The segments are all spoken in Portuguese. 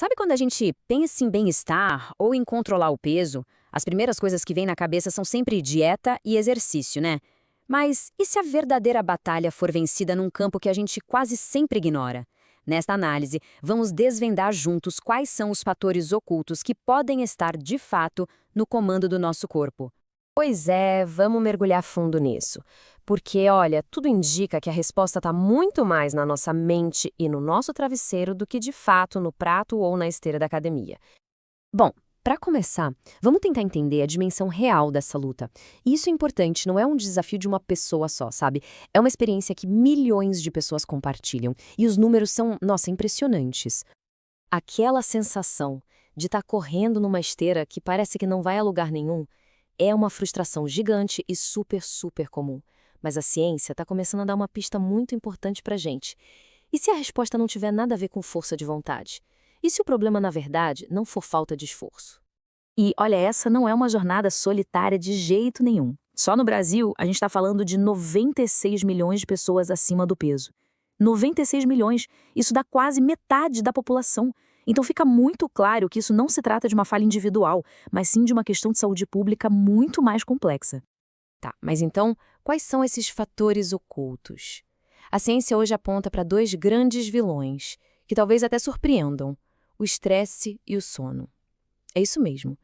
Sabe quando a gente pensa em bem-estar ou em controlar o peso, as primeiras coisas que vêm na cabeça são sempre dieta e exercício, né? Mas e se a verdadeira batalha for vencida num campo que a gente quase sempre ignora? Nesta análise, vamos desvendar juntos quais são os fatores ocultos que podem estar, de fato, no comando do nosso corpo. Pois é, vamos mergulhar fundo nisso. Porque, olha, tudo indica que a resposta está muito mais na nossa mente e no nosso travesseiro do que de fato no prato ou na esteira da academia. Bom, para começar, vamos tentar entender a dimensão real dessa luta. E isso é importante, não é um desafio de uma pessoa só, sabe? É uma experiência que milhões de pessoas compartilham. E os números são, nossa, impressionantes. Aquela sensação de estar correndo numa esteira que parece que não vai a lugar nenhum é uma frustração gigante e super, super comum. Mas a ciência está começando a dar uma pista muito importante para a gente. E se a resposta não tiver nada a ver com força de vontade? E se o problema, na verdade, não for falta de esforço? E olha, essa não é uma jornada solitária de jeito nenhum. Só no Brasil, a gente está falando de 96 milhões de pessoas acima do peso. 96 milhões, isso dá quase metade da população. Então fica muito claro que isso não se trata de uma falha individual, mas sim de uma questão de saúde pública muito mais complexa. Tá, mas então, quais são esses fatores ocultos? A ciência hoje aponta para dois grandes vilões, que talvez até surpreendam: o estresse e o sono. É isso mesmo.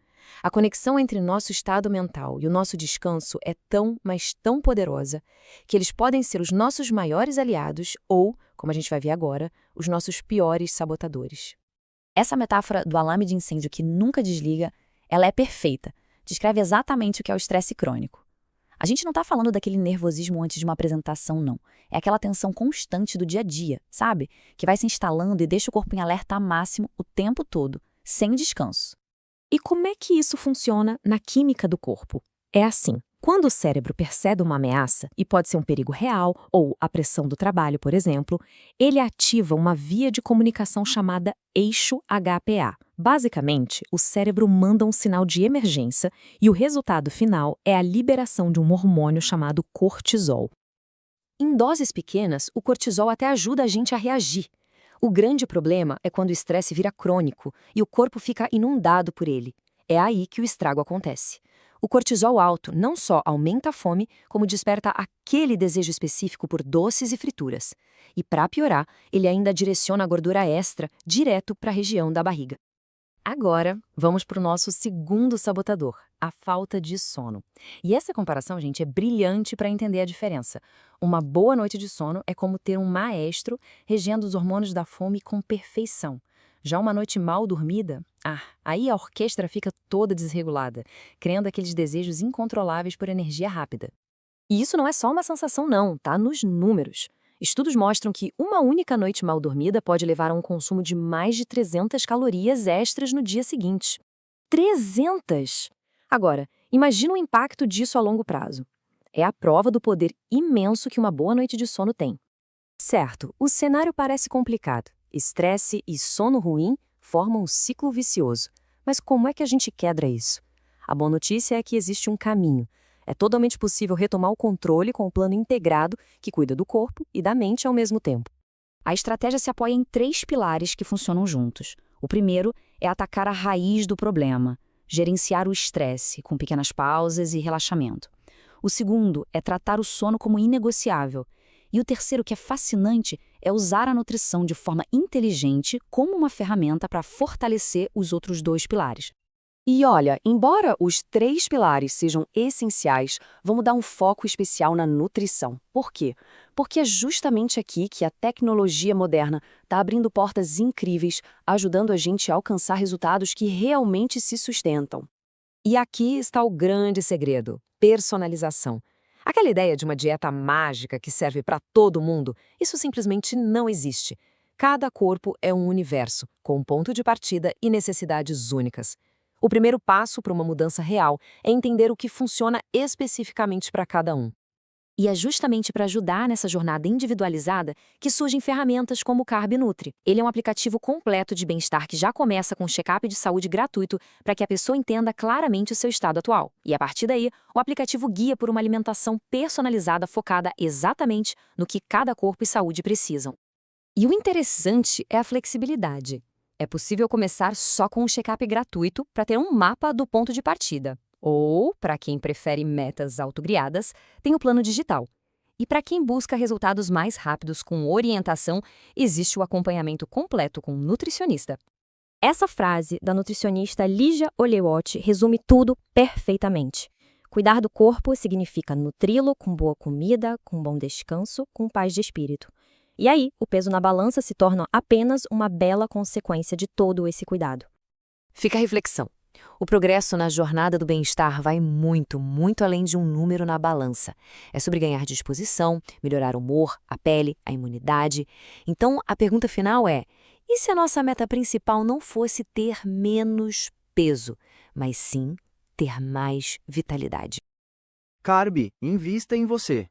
A conexão entre nosso estado mental e o nosso descanso é tão, mas tão poderosa, que eles podem ser os nossos maiores aliados ou, como a gente vai ver agora, os nossos piores sabotadores. Essa metáfora do alarme de incêndio que nunca desliga, ela é perfeita. Descreve exatamente o que é o estresse crônico. A gente não está falando daquele nervosismo antes de uma apresentação, não. É aquela tensão constante do dia a dia, sabe? Que vai se instalando e deixa o corpo em alerta máximo o tempo todo, sem descanso. E como é que isso funciona na química do corpo? É assim. Quando o cérebro percebe uma ameaça, e pode ser um perigo real, ou a pressão do trabalho, por exemplo, ele ativa uma via de comunicação chamada eixo HPA. Basicamente, o cérebro manda um sinal de emergência e o resultado final é a liberação de um hormônio chamado cortisol. Em doses pequenas, o cortisol até ajuda a gente a reagir. O grande problema é quando o estresse vira crônico e o corpo fica inundado por ele. É aí que o estrago acontece. O cortisol alto não só aumenta a fome, como desperta aquele desejo específico por doces e frituras. E para piorar, ele ainda direciona a gordura extra direto para a região da barriga. Agora, vamos para o nosso segundo sabotador, a falta de sono. E essa comparação, gente, é brilhante para entender a diferença. Uma boa noite de sono é como ter um maestro regendo os hormônios da fome com perfeição. Já uma noite mal dormida, aí a orquestra fica toda desregulada, criando aqueles desejos incontroláveis por energia rápida. E isso não é só uma sensação não, tá nos números. Estudos mostram que uma única noite mal dormida pode levar a um consumo de mais de 300 calorias extras no dia seguinte. 300! Agora, imagina o impacto disso a longo prazo. É a prova do poder imenso que uma boa noite de sono tem. Certo, o cenário parece complicado. Estresse e sono ruim formam um ciclo vicioso. Mas como é que a gente quebra isso? A boa notícia é que existe um caminho. É totalmente possível retomar o controle com um plano integrado que cuida do corpo e da mente ao mesmo tempo. A estratégia se apoia em 3 pilares que funcionam juntos. O primeiro é atacar a raiz do problema, gerenciar o estresse com pequenas pausas e relaxamento. O segundo é tratar o sono como inegociável. E o terceiro, que é fascinante, é usar a nutrição de forma inteligente como uma ferramenta para fortalecer os outros 2 pilares. E olha, embora os 3 pilares sejam essenciais, vamos dar um foco especial na nutrição. Por quê? Porque é justamente aqui que a tecnologia moderna está abrindo portas incríveis, ajudando a gente a alcançar resultados que realmente se sustentam. E aqui está o grande segredo: personalização. Aquela ideia de uma dieta mágica que serve para todo mundo, isso simplesmente não existe. Cada corpo é um universo, com um ponto de partida e necessidades únicas. O primeiro passo para uma mudança real é entender o que funciona especificamente para cada um. E é justamente para ajudar nessa jornada individualizada que surgem ferramentas como o Carb Nutri. Ele é um aplicativo completo de bem-estar que já começa com um check-up de saúde gratuito para que a pessoa entenda claramente o seu estado atual. E a partir daí, o aplicativo guia por uma alimentação personalizada focada exatamente no que cada corpo e saúde precisam. E o interessante é a flexibilidade. É possível começar só com um check-up gratuito para ter um mapa do ponto de partida. Ou, para quem prefere metas autoguiadas, tem o plano digital. E para quem busca resultados mais rápidos com orientação, existe o acompanhamento completo com um nutricionista. Essa frase da nutricionista Lígia Oleuotti resume tudo perfeitamente. Cuidar do corpo significa nutri-lo com boa comida, com bom descanso, com paz de espírito. E aí, o peso na balança se torna apenas uma bela consequência de todo esse cuidado. Fica a reflexão. O progresso na jornada do bem-estar vai muito, muito além de um número na balança. É sobre ganhar disposição, melhorar o humor, a pele, a imunidade. Então, a pergunta final é: e se a nossa meta principal não fosse ter menos peso, mas sim ter mais vitalidade? Carb, invista em você.